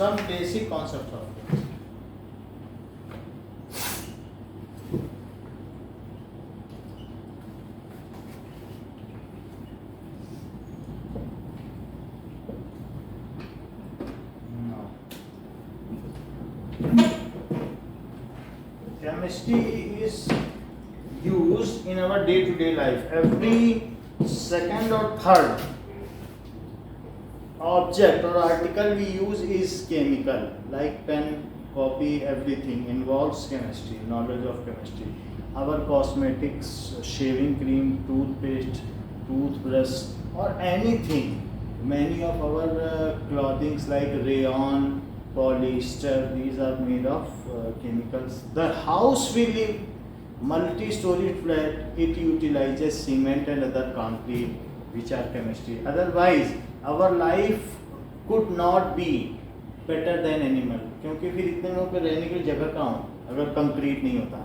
some basic concepts of chemistry. Chemistry is used in our day-to-day life. Every second or third object or article we use is chemical, like pen, copy, everything involves chemistry, knowledge of chemistry. Our cosmetics, shaving cream, toothpaste, toothbrush, or anything. Many of our clothings like rayon, polyester, these are made of chemicals. The house we live, multi-story flat, it utilizes cement and other concrete, which are chemistry. Otherwise, our life could not be better than animal. क्योंकि फिर इतने लोगों पे रहने के लिए जगह कहाँ हो अगर कंक्रीट नहीं होता.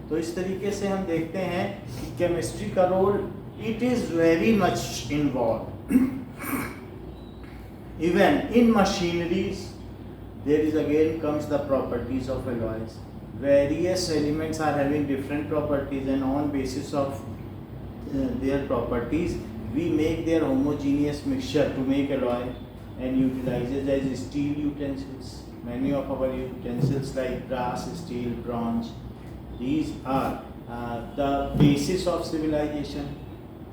तो इस तरीके से हम देखते हैं कि केमिस्ट्री का role it is very much involve. Even in machineries, there is again comes the properties of alloys. Various elements are having different properties, and on basis of their properties, we make their homogeneous mixture to make alloy and utilizes as steel utensils. Many of our utensils like brass, steel, bronze, these are the basis of civilization.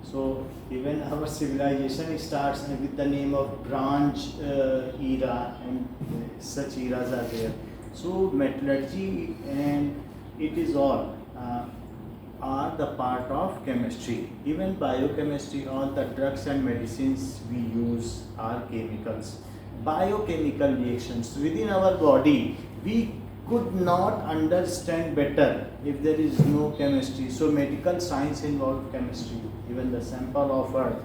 So even our civilization starts with the name of Bronze era, and such eras are there. So metallurgy and it is all are the part of chemistry. Even biochemistry, all the drugs and medicines we use are chemicals. Biochemical reactions within our body, we could not understand better if there is no chemistry. So medical science involves chemistry. Even the sample of earth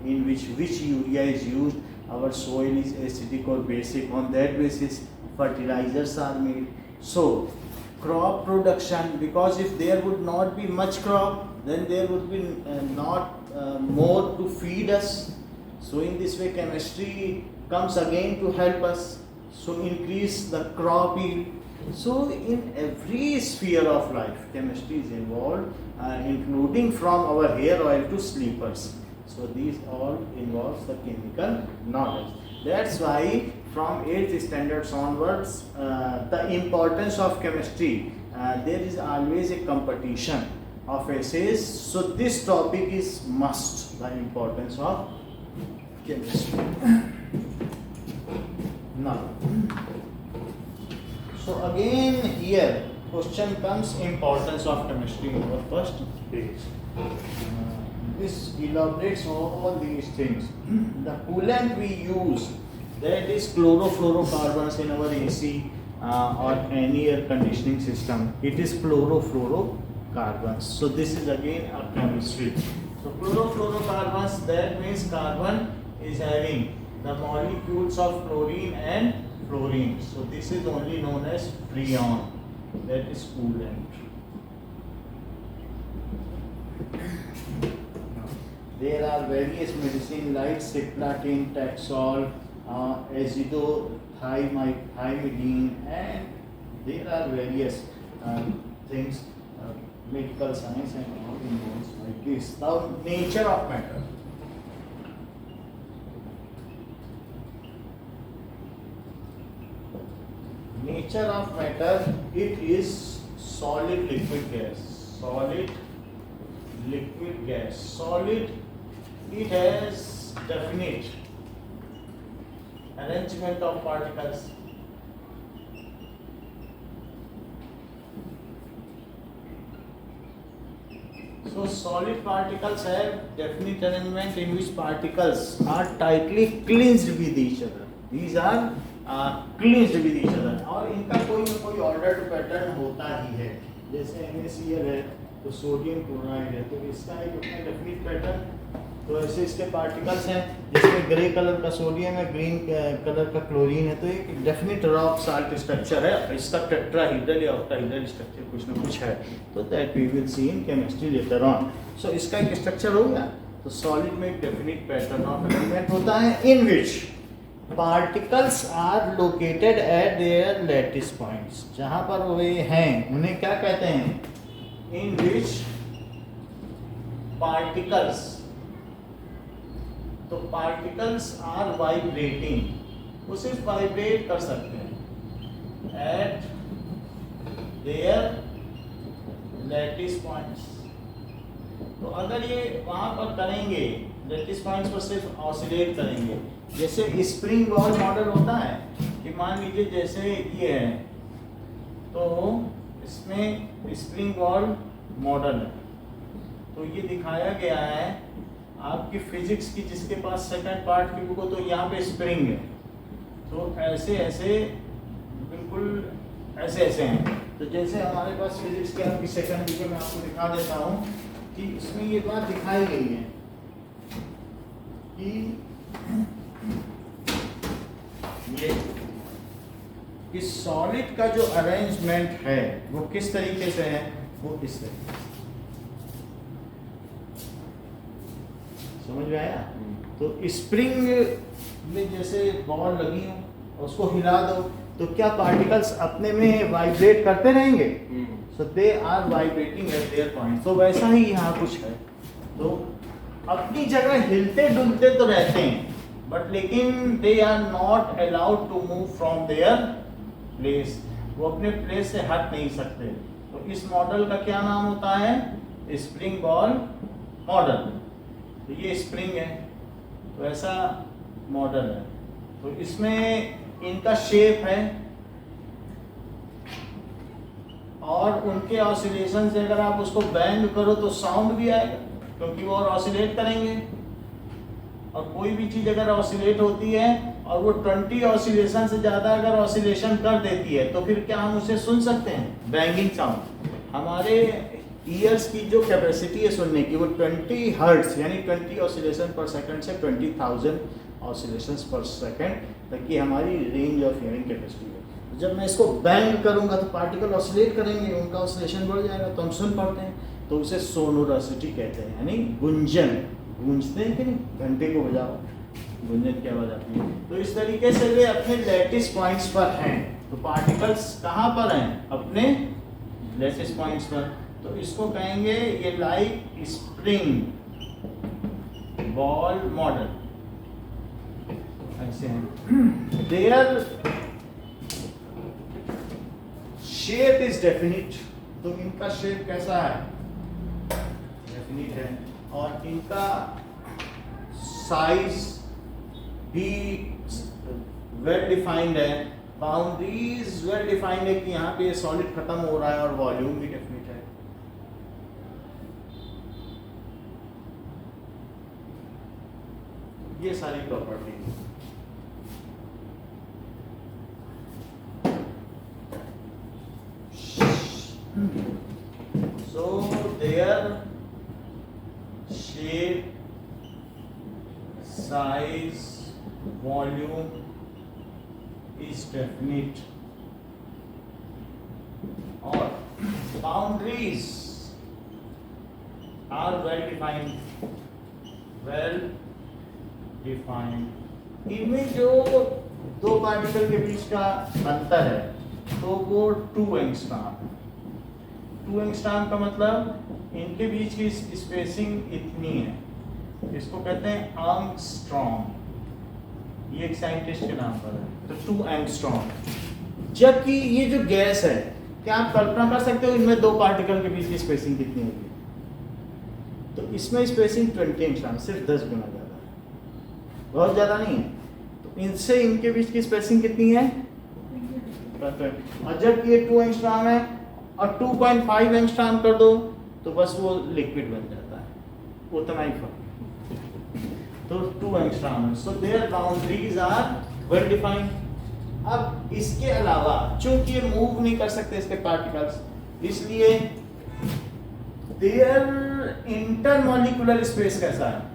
in which urea is used, our soil is acidic or basic. On that basis, fertilizers are made. So crop production, because if there would not be much crop, then there would be not more to feed us. So in this way, chemistry comes again to help us. So increase the crop yield. So in every sphere of life, chemistry is involved, including from our hair oil to sleepers. So these all involves the chemical knowledge. That's why from 8th standards onwards, the importance of chemistry, there is always a competition of essays. So this topic is must, the importance of chemistry. Now, so again here question comes importance of chemistry in our first page. This elaborates all these things. The coolant we use, that is chlorofluorocarbons in our AC or any air conditioning system. It is chlorofluorocarbons. So this is again a chemistry. So chlorofluorocarbons, that means carbon is having the molecules of chlorine and fluorine. So this is only known as freon. That is coolant. There are various medicine like ciplatin, Taxol, azithromycin, and there are various things, medical science and all involves like this. Now, nature of matter. Nature of matter, it is solid, liquid, gas. Solid, liquid, gas. Solid, it has definite arrangement of particles. So solid particles have definite arrangement in which particles are tightly clinched with each other. These are clinched with each other. और इनका कोई ना कोई order pattern होता ही है. जैसे NaCl है तो सोडियम क्लोराइड है, तो इसका एक अपना डेफिनेट पैटर्न. तो ऐसे इसके पार्टिकल्स हैं जिसमें ग्रे कलर का सोडियम है, ग्रीन कलर का क्लोरीन है. तो एक डेफिनेट रॉक साल्ट स्ट्रक्चर है. इसका टेट्राहीड्रल या ऑक्टाहीड्रल स्ट्रक्चर कुछ ना कुछ है. तो that we will see in chemistry later on. So इसका एक स्ट्रक्चर हो गया. तो सॉलिड में एक डेफिनेट पैटर्न ऑफ एलिमेंट होता है in which particles are located at their lattice points, जहां पर वे हैं उन्हें क्या कहते हैं? इन विच पार्टिकल्स, तो पार्टिकल्स आर वाइब्रेटिंग, वो सिर्फ वाइब्रेट कर सकते हैं एट देयर लैटिस पॉइंट्स। तो अगर ये वहां पर करेंगे, लैटिस पॉइंट्स पर सिर्फ ऑसिलेट करेंगे, जैसे स्प्रिंग बॉल मॉडल होता है कि मान लीजिए जैसे ये है, तो इसमें स्प्रिंग बॉल मॉडल है, तो ये दिखाया गया है आपकी फिजिक्स की, जिसके पास सेकंड पार्ट की बुक हो, तो यहाँ पे स्प्रिंग है, तो ऐसे ऐसे बिल्कुल ऐसे ऐसे हैं। तो जैसे हमारे पास फिजिक्स की आपकी सेकंड बुक में आपको दिखा देता हूँ कि इसमें ये बात दिखाई गई है कि ये इस सॉलिड का जो अरेंजमेंट है वो किस तरीके से है, वो इस तरीके से, समझ में आया? तो स्प्रिंग में जैसे बॉल लगी हो, उसको हिला दो, तो क्या पार्टिकल्स अपने में वाइब्रेट करते रहेंगे? So they are vibrating at their point. तो वैसा ही यहाँ कुछ है, तो अपनी जगह हिलते डुलते तो रहते हैं, बट लेकिन they are not allowed to move from their place, वो अपने प्लेस से हट नहीं सकते। तो इस मॉडल का क्या नाम होता है? Spring ball model. तो ये स्प्रिंग है, तो ऐसा मॉडल है, तो इसमें इनका शेप है और उनके ऑसिलेशन से अगर आप उसको बैंड करो तो साउंड भी आएगा, क्योंकि वो और ऑसिलेट करेंगे। और कोई भी चीज अगर ऑसिलेट होती है और वो 20 ऑसिलेशन से ज्यादा अगर ऑसिलेशन कर देती है, तो फिर क्या हम उसे सुन सकते हैं? Banging sound. हमारे ईयर्स की जो कैपेसिटी है सुनने की, वो 20 हर्ट्ज यानी 20 ऑसिलेशन पर सेकंड से 20,000 ऑसिलेशंस पर सेकंड तक की हमारी रेंज ऑफ हियरिंग कैपेसिटी है। जब मैं इसको बैंग करूंगा तो पार्टिकल ऑसिलेट करेंगे, उनका ऑसिलेशन बढ़ जाएगा, तो हम सुन पाते हैं, तो उसे सोनोरोसिटी कहते हैं, यानी गुंजन। गूंजते हैं कि नहीं, घंटे को बजाओ गुंजन की आवाज आती है। तो इस तरीके से वे अपने लैटिस पॉइंट्स पर हैं। तो पार्टिकल्स कहाँ पर हैं? अपने लैटिस पॉइंट्स पर। तो इसको कहेंगे ये लाइक स्प्रिंग बॉल मॉडल, ऐसे हैं। देयर शेप इज डेफिनिट, तो इनका शेप कैसा है? डेफिनिट है, और इनका साइज भी वेल डिफाइंड है, बाउंड्रीज वेल डिफाइंड है कि यहाँ पे सॉलिड खत्म हो रहा है, और वॉल्यूम भी डेफिनिट है। ये सारी property so their shape, size, volume is definite, or boundaries are well defined, well defined। इनमें जो दो पार्टिकल के बीच का अंतर है, तो वो 2 एंगस्ट्रॉम। 2 एंगस्ट्रॉम का मतलब इनके बीच की स्पेसिंग इतनी है, इसको कहते हैं आर्मस्ट्रॉन्ग, ये एक साइंटिस्ट के नाम पर है। तो 2 एंगस्ट्रॉम। जबकि ये जो गैस है, क्या आप कल्पना कर सकते हो इनमें दो पार्टिकल के बीच की स्पेसिंग कितनी होगी? तो इसमें स्पेसिंग 20 एंगस्ट्रॉम, सिर्फ 10 गुना ज्यादा है, बहुत ज्यादा नहीं है। तो इनसे इनके बीच की स्पेसिंग कितनी है? और जब ये 2 एंगस्ट्रॉम है और 2.5 एंगस्ट्रॉम कर दो तो बस वो लिक्विड बन जाता है, उतना ही फर्क। तो 2 एंगस्ट्रॉम है, so their boundaries are well defined. अब इसके अलावा चूंकि ये मूव नहीं कर सकते इसके पार्टिकल्स, इसलिए देयर इंटरमॉलिक्यूलर स्पेस कैसा है?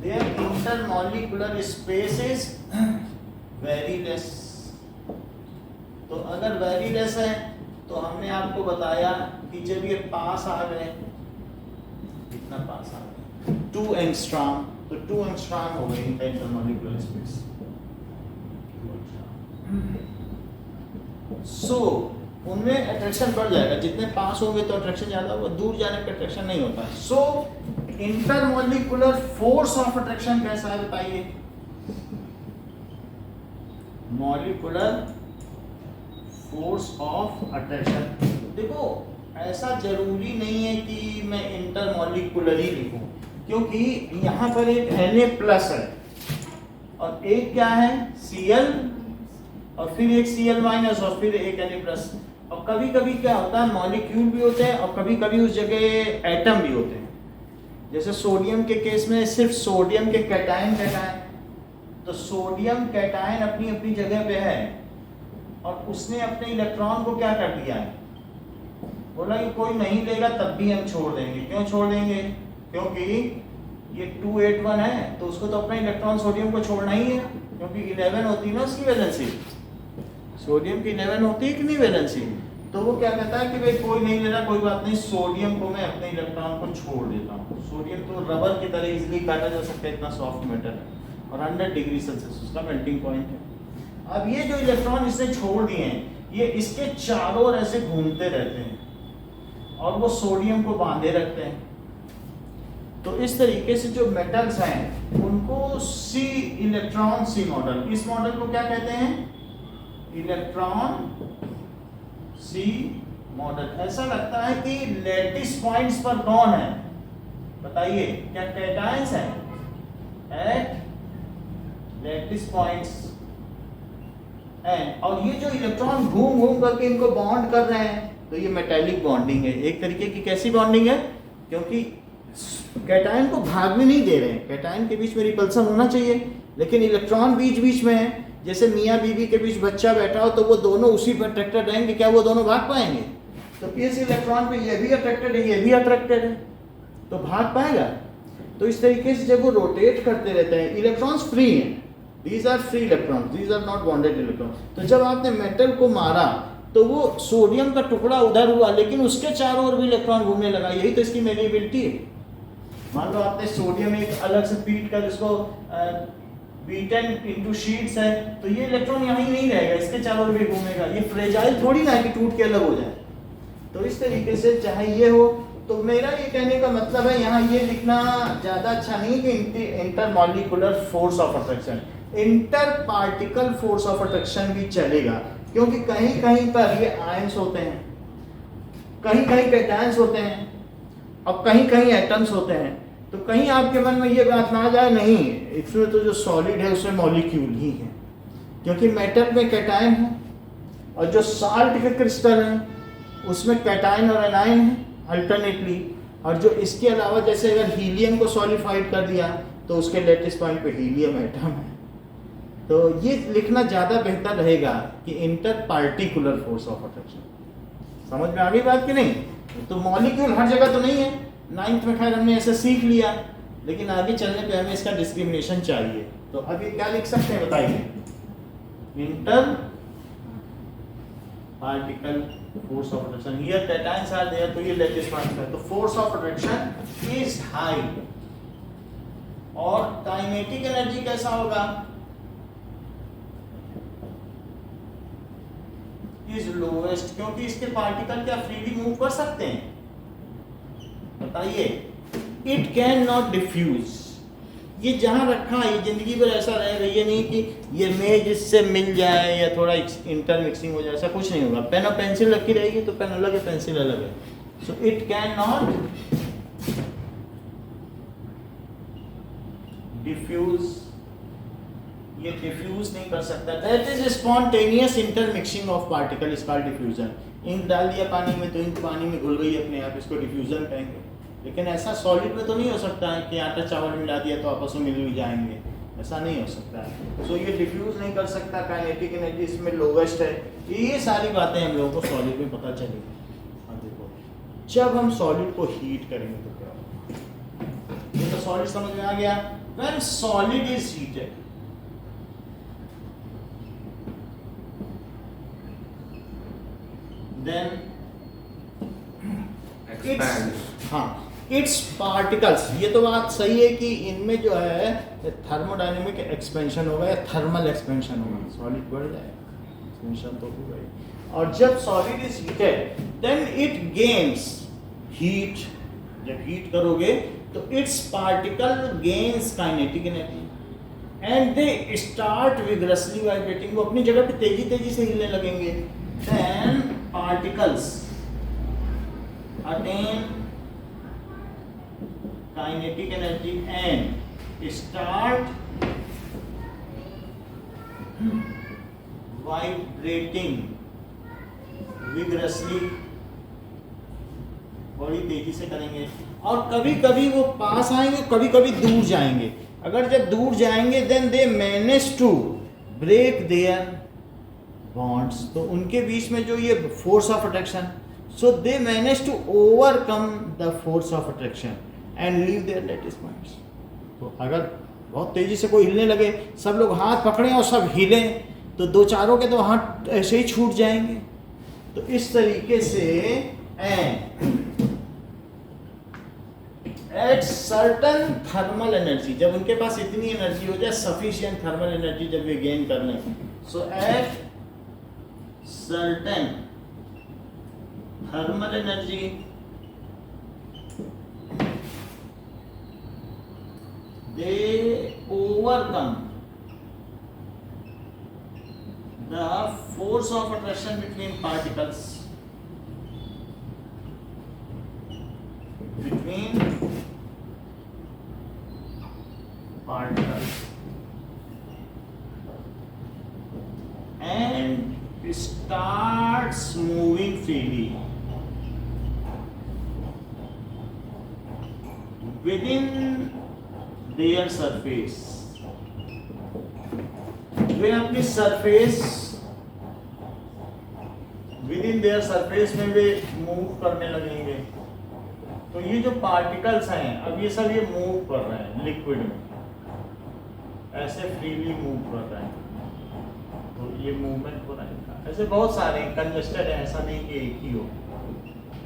Their intermolecular space is very less। तो अगर very less है तो हमने आपको बताया कि जब ये पास आ गए, कितना पास आ गए, 2 एंगस्ट्रॉम, तो 2 एंगस्ट्रॉम हो गई इंटरमॉलिक्यूलर स्पेस। सो उनमें अट्रैक्शन बढ़ जाएगा, जितने पास होंगे तो अट्रैक्शन ज्यादा होगा, दूर जाने पर अट्रैक्शन नहीं होता। सो इंटरमॉलिक्यूलर फोर्स ऑफ अट्रैक्शन कैसा है बताइए? मॉलिक्यूलर फोर्स ऑफ अट्रैक्शन, देखो ऐसा जरूरी नहीं है कि मैं इंटरमॉलिक्यूलर ही लिखूं, क्योंकि यहां पर एक Na+ है और एक क्या है Cl और फिर एक Cl- और फिर एक Na+। और कभी कभी क्या होता है मॉलिक्यूल भी होते हैं और कभी कभी उस जगह एटम भी होते हैं। जैसे सोडियम के केस में सिर्फ सोडियम के कैटायन, तो सोडियम कैटायन अपनी अपनी जगह पे है और उसने अपने इलेक्ट्रॉन को क्या कर दिया है, बोला कि कोई नहीं लेगा तब भी हम छोड़ देंगे। क्यों छोड़ देंगे? क्योंकि ये 281 है तो उसको तो अपना इलेक्ट्रॉन सोडियम को छोड़ना ही है, क्योंकि 11 होती है ना उसकी वैलेंसी, सोडियम की 11 होती है कि नहीं वैलेंसी। तो वो क्या कहता है कि भाई कोई नहीं ले रहा, कोई बात नहीं, सोडियम को मैं अपने इलेक्ट्रॉन को छोड़ देता हूँ। सोडियम तो रबर की तरह इजीली काटा जा सकता है, इतना सॉफ्ट मेटल है और 100 डिग्री सेल्सियस उसका मेल्टिंग पॉइंट है। अब ये जो इलेक्ट्रॉन इसने छोड़ दिए हैं ये इसके चारों ओर ऐसे घूमते रहते हैं और वो सोडियम को बांधे रखते हैं। तो इस तरीके से जो मेटल्स हैं उनको सी इलेक्ट्रॉन सी मॉडल, इस मॉडल को क्या कहते हैं? Electron sea model. ऐसा लगता है कि लैटिस पॉइंट्स पर कौन है बताइए? क्या कैटायंस हैं एट लैटिस पॉइंट्स एंड, और ये जो इलेक्ट्रॉन घूम घूम करके इनको बॉन्ड कर रहे हैं तो ये मेटालिक बॉन्डिंग है। एक तरीके की कैसी बॉन्डिंग है? क्योंकि कैटायन को भाग भी नहीं दे रहे हैं, कैटायन के बीच में रिपल्सन होना चाहिए लेकिन इलेक्ट्रॉन बीच बीच में है। जैसे मियाँ बीवी के बीच बच्चा बैठा हो तो वो दोनों उसी पर अट्रैक्टेड रहेंगे, क्या वो दोनों भाग पाएंगे? तो इस इलेक्ट्रॉन पे ये भी अट्रैक्टेड है, ये भी अट्रैक्टेड है, तो भाग पाएगा? तो इस तरीके से जब वो रोटेट करते रहते हैं, इलेक्ट्रॉन्स फ्री हैं, these are free electrons, these are not bonded electrons. तो जब आपने मेटल को मारा तो वो सोडियम का टुकड़ा उधर हुआ लेकिन उसके चारों ओर भी इलेक्ट्रॉन घूमने लगा, यही तो इसकी मेलिएबिलिटी है। मान लो आपने सोडियम एक अलग से पीट कर इसको बीटन इनटू शीट्स है तो ये इलेक्ट्रॉन यहाँ ही नहीं रहेगा, इसके चारों ओर भी घूमेगा। ये फ्रेजाइल थोड़ी ना कि टूट के अलग हो जाए। तो इस तरीके से चाहे ये हो, तो मेरा ये कहने का मतलब है यहाँ ये लिखना ज्यादा अच्छा नहीं कि intermolecular force of attraction, inter particle force of attraction भी चलेगा, क्योंकि कहीं कहीं पर ये आयंस होते हैं, कहीं कहीं कैटायंस होते हैं और कहीं कहीं एटम्स होते हैं। तो कहीं आपके मन में ये बात ना आ जाए नहीं इसमें तो जो सॉलिड है उसमें मॉलिक्यूल ही है, क्योंकि मेटल में कैटायन है और जो साल्ट के क्रिस्टल हैं उसमें कैटायन और एनायन है अल्टरनेटली। और जो इसके अलावा जैसे अगर हीलियम को सॉलिफाइड कर दिया तो उसके लेटिस पॉइंट पे हीलियम एटम है। तो ये लिखना ज़्यादा बेहतर रहेगा कि inter particular force of attraction. समझ में आ गई बात कि नहीं? तो मॉलिक्यूल हर जगह तो नहीं है, 9th में खैर हमने ऐसे सीख लिया, लेकिन आगे चलने पे हमें इसका डिस्क्रिमिनेशन चाहिए। तो अभी क्या लिख सकते हैं बताइए? Inter particle force of attraction, here cations are there, तो ये लेटिस पॉइंट है, तो force of attraction is high. और काइनेटिक एनर्जी कैसा होगा? इज लोवेस्ट, क्योंकि इसके पार्टिकल क्या फ्रीली मूव कर सकते हैं? बताइए। इट कैन नॉट डिफ्यूज, ये जहां रखा है ये जिंदगी भर ऐसा रहेगा, ये नहीं कि ये मेज इससे मिल जाए या थोड़ा इंटरमिक्सिंग हो जाए, ऐसा कुछ नहीं होगा। पेन और पेंसिल रखी रहेगी तो पेन अलग है पेंसिल अलग है। So it can not diffuse, ये डिफ्यूज नहीं कर सकता। That is spontaneous intermixing of particle is called diffusion. Ink डाल दिया पानी में तो इंक पानी में घुल गई अपने आप, इसको डिफ्यूजन कहेंगे। लेकिन ऐसा सॉलिड में तो नहीं हो सकता है कि आटा चावल मिला दिया तो आपस में मिल भी जाएंगे, ऐसा नहीं हो सकता है। सो ये डिफ्यूज नहीं कर सकता, काइनेटिक एनर्जी इसमें लोवेस्ट है। ये सारी बातें हम लोगों को सॉलिड में पता चलेगी। हाँ देखो, जब हम सॉलिड को हीट करेंगे तो क्या होगा? ये तो सॉलिड समझ में आ गया। When solid is heated, then expands. हाँ, इट्स पार्टिकल्स, ये तो बात सही है कि इनमें जो है थर्मोडायनेमिक एक्सपेंशन होगा या थर्मल एक्सपेंशन होगा, सॉलिड बढ़ जाएगा, एक्सपेंशन तो होगा ही। और जब solid is heated then it gains heat, जब हीट करोगे तो its particle gains kinetic energy and they start vigorously vibrating, वो अपनी जगह पे तेजी तेजी से हिलने लगेंगे। Then particles attain kinetic energy and start vibrating vigorously, बड़ी तेजी से करेंगे। और कभी कभी वो पास आएंगे, कभी कभी दूर जाएंगे। अगर जब दूर जाएंगे then they manage to break their bonds, तो उनके बीच में जो ये force of attraction, so they manage to overcome the force of attraction and leave their latest points. तो अगर बहुत तेजी से कोई हिलने लगे, सब लोग हाथ पकड़ें और सब हिलें, तो दो चारों के तो हाथ ऐसे ही छूट जाएंगे। तो इस तरीके से एट सर्टन थर्मल एनर्जी, जब उनके पास इतनी एनर्जी हो जाए, सफिशिएंट थर्मल एनर्जी जब वे गेन कर लें, so at certain thermal energy they overcome the force of attraction between particles, and starts moving freely within their surface, वे अपनी surface with in their surface में वे मूव करने लगेंगे। तो ये जो पार्टिकल्स हैं, अब ये सब ये मूव कर रहे हैं लिक्विड में, ऐसे फ्रीली मूव कर रहे हैं, तो ये मूवमेंट हो रहा है। ऐसे बहुत सारे कंजस्टेड है, ऐसा नहीं कि एक ही हो।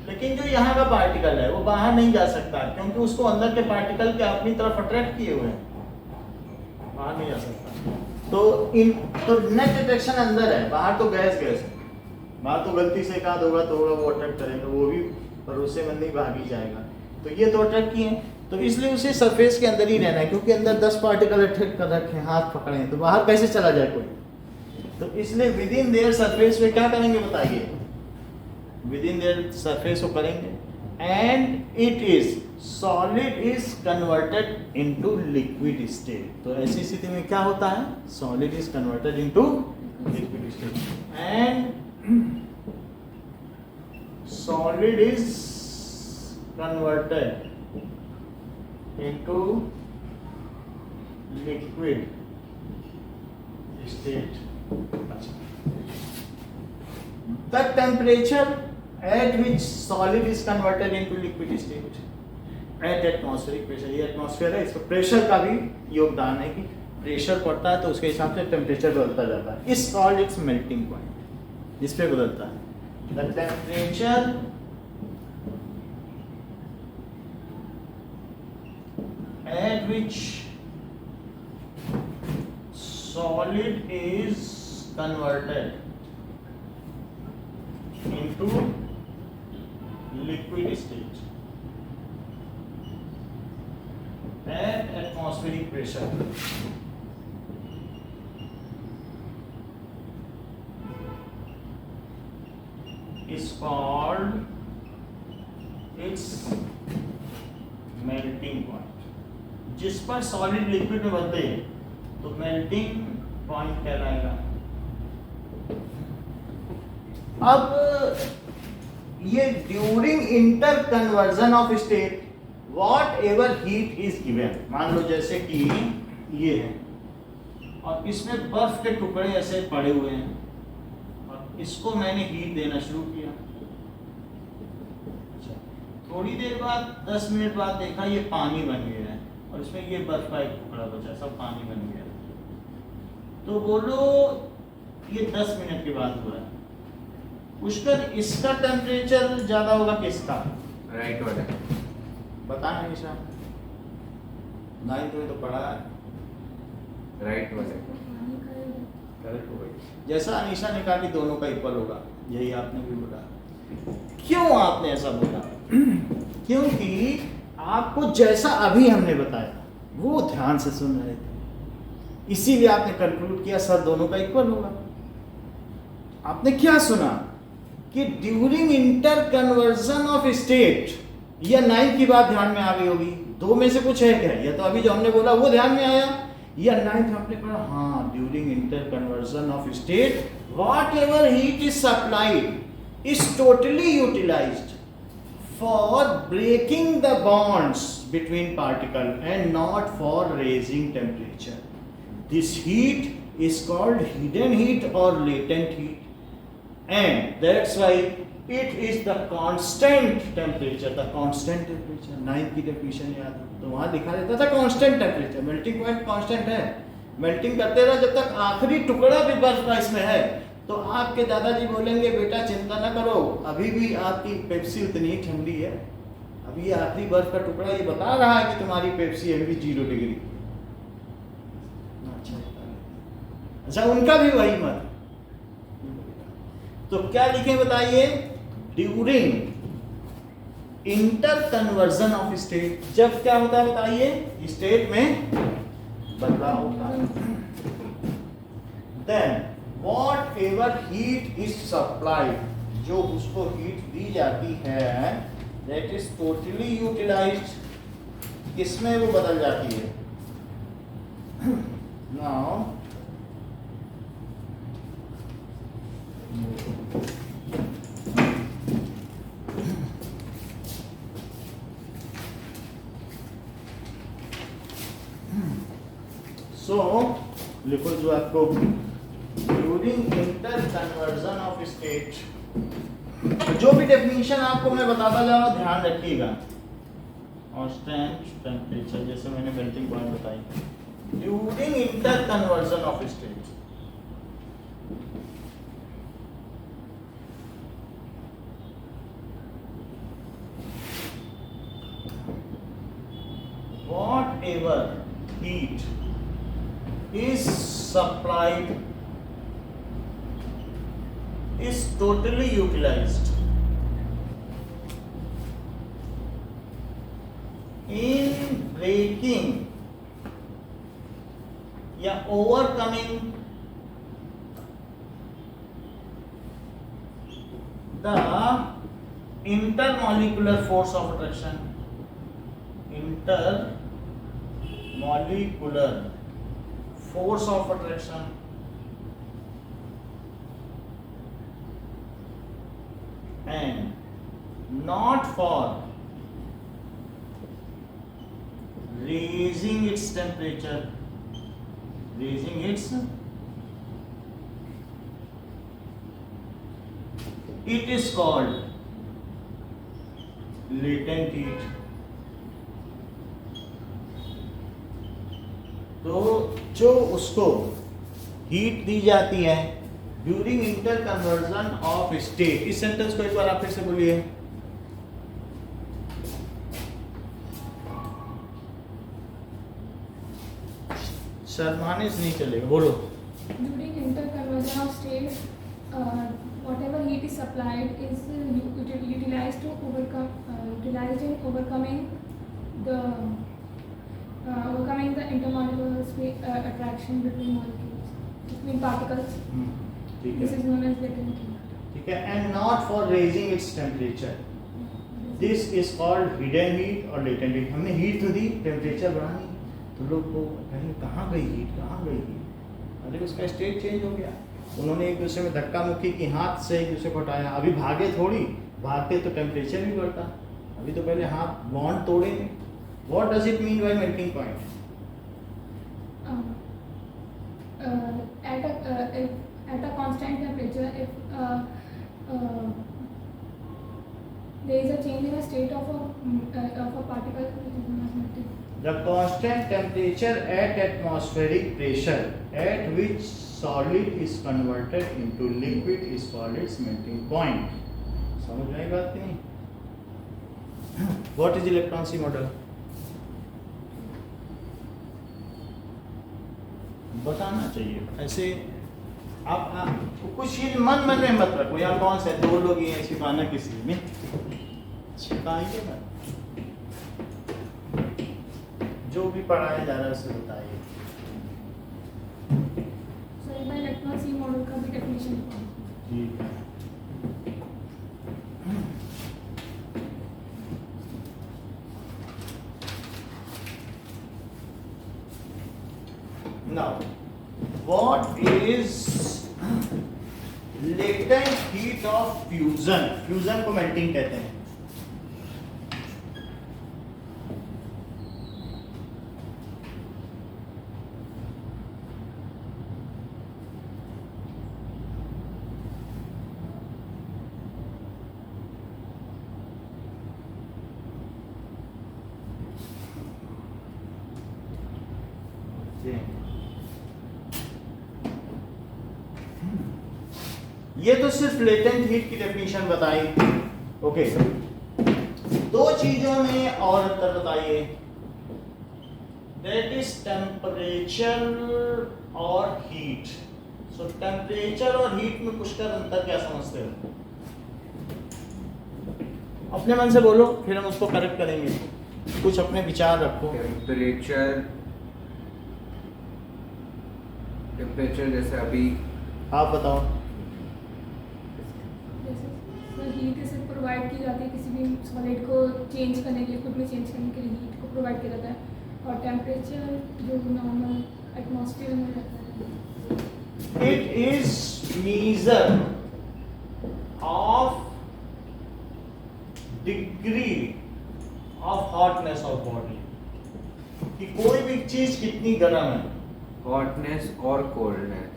लेकिन जो यहाँ का पार्टिकल है वो बाहर नहीं जा सकता, क्योंकि उसको अंदर के पार्टिकल के अपनी तरफ अट्रैक्ट किए हुए हैं, बाहर नहीं जा सकता। तो नेट अट्रैक्शन अंदर है, बाहर तो गैस है, बाहर तो गलती से एकाध होगा तो होगा, वो अट्रैक्ट करेगा, वो भी भरोसेमंद नहीं भाग ही जाएगा। तो ये तो अट्रैक्ट किए, तो इसलिए उसे सरफेस के अंदर ही रहना है, क्योंकि अंदर 10 पार्टिकल अट्रैक्ट कर रखे हैं, हाथ पकड़े हैं, तो बाहर कैसे चला जाए कोई। तो इसलिए विद इन देयर सरफेस में क्या करेंगे बताइए, विद इन देयर सरफेस को करेंगे, and it is solid is converted into liquid state. तो ऐसी स्थिति में क्या होता है, solid is converted into liquid state and solid is converted into liquid state. The temperature at which solid is converted into liquid state at atmospheric pressure, ये atmosphere है, इसमें प्रेशर का भी योगदान है कि प्रेशर पड़ता है तो उसके हिसाब से टेम्परेचर बदलता जाता है। इस कॉल्ड इट्स मेल्टिंग पॉइंट, इस पे बदलता है। The temperature at which solid is converted into liquid state at atmospheric pressure is called its melting point। जिस पर सॉलिड लिक्विड में बदले तो मेल्टिंग पॉइंट कहलाएगा। अब ये during inter conversion of state what ever heat is given, मान लो जैसे कि ये है और इसमें बर्फ के टुकड़े ऐसे पड़े हुए हैं और इसको मैंने हीट देना शुरू किया। थोड़ी देर बाद 10 मिनट बाद देखा ये पानी बन गया है और इसमें ये बर्फ का एक टुकड़ा बचा, सब पानी बन गया। तो बोलो ये 10 मिनट के बाद हुआ है, उसका इसका टेम्परेचर ज्यादा होगा किसका, राइट वाला, बता निशा, 9th में तो पढ़ा है, राइट वाले करेक्ट हो गई। जैसा अनीशा ने कहा कि दोनों का इक्वल होगा, यही आपने भी बोला। क्यों आपने ऐसा बोला? क्योंकि आपको जैसा अभी हमने बताया वो ध्यान से सुन रहे थे, इसीलिए आपने कंक्लूड किया सर दोनों का इक्वल होगा। आपने क्या सुना कि during inter conversion of state, या 9 की बात ध्यान में आ गई होगी, दो में से कुछ है क्या? या तो अभी जो हमने बोला वो ध्यान में आया, या 9th आपने पढ़ा हाँ during inter conversion of state what ever heat is supplied is totally utilized for breaking the bonds between particle and not for raising temperature. This heat is called hidden heat or latent heat, and that's why it is the constant temperature. The constant temperature 9th की definition याद है तो वहाँ लिखा रहता था constant temperature, melting point constant है, melting करते रहो जब तक आखिरी टुकड़ा भी बर्फ का इसमें है। तो आपके दादाजी बोलेंगे बेटा चिंता न करो, अभी भी आपकी पेप्सी उतनी ही ठंडी है, अभी ये आखिरी बर्फ का टुकड़ा ये बता रहा है कि तुम्हारी पेप्सी अभी भी 0 डिग्री। अच्छा उनका भी वही मत। तो क्या लिखें बताइए? During inter conversion of state, जब क्या होता है बताइए? स्टेट में बदलाव होता है। Then whatever heat is supplied, जो उसको हीट दी जाती है, that is totally utilized, किसमें वो बदल जाती है? now so लिखो जो आपको during inter conversion of state, जो भी डेफिनेशन आपको मैं बताता जा रहा हूं ध्यान रखिएगा। कांस्टेंट टेम्परेचर जैसे मैंने मेल्टिंग पॉइंट बताई, during inter conversion of state, what ever heat is supplied is totally utilized in breaking या overcoming the intermolecular force of attraction, intermolecular force of attraction and not for raising its temperature, raising its, it is called latent heat। तो जो उसको heat दी जाती है during inter conversion of state, इस sentence को एक बार आप फिर से बोलिए। शर्माने से नहीं चलेगा, बोलो। During interconversion of states, whatever heat is supplied is utilized to utilized in overcoming the intermolecular attraction between molecules, between particles. ठीक This है, is known as latent heat. ठीक है, and not for raising its temperature, this is called hidden heat or latent heat। हमने heat तो दी, temperature बढ़ानी, तो लोग को कहेंगे कहाँ गई हीट, कहाँ गई हीट? अरे उसका स्टेट चेंज हो गया, उन्होंने एक दूसरे में धक्का मुक्की की, हाथ से एक दूसरे को हटाया, अभी भागे थोड़ी, भागते तो टेम्परेचर भी बढ़ता, अभी तो पहले हाथ बॉन्ड तोड़ेंगे। What does it mean by melting point? At a constant temperature, if there is a change in the state of a particle, it is known as melting. The constant temperature at atmospheric pressure at which solid is converted into liquid is called its melting point। समझ में आई बात नहीं? What is electron sea model? बताना चाहिए ऐसे। आप कुछ चीज मन में मत रखो, यार कौन से 2 लोग ये छिपाना किसी में छिपाइए ना, जो भी पढ़ाया जा रहा है उसे बताइए। सो एक बार इलेक्ट्रॉन सी मॉडल का भी डेफिनेशन ठीक है। Now, what is latent heat of fusion? Fusion को melting कहते हैं। ये तो सिर्फ लेटेंट हीट की डेफिनेशन बताई। ओके, 2 चीजों में और अंतर बताइए, दैट इज टेम्परेचर और हीट। सो टेम्परेचर और हीट में पुष्कर अंतर क्या समझते हो? अपने मन से बोलो, फिर हम उसको करेक्ट करेंगे। कुछ अपने विचार रखो। टेम्परेचर जैसे अभी आप बताओ। हीट इसे प्रोवाइड की जाती है किसी भी सॉलिड को चेंज करने के लिए, लिक्विड में चेंज करने के लिए हीट को प्रोवाइड किया जाता है। और टेम्परेचर जो नॉर्मल एटमॉस्फेयर में रहता है, it is measure of degree of hotness of body, कि कोई भी चीज कितनी गर्म है। हॉटनेस और कोल्डनेस,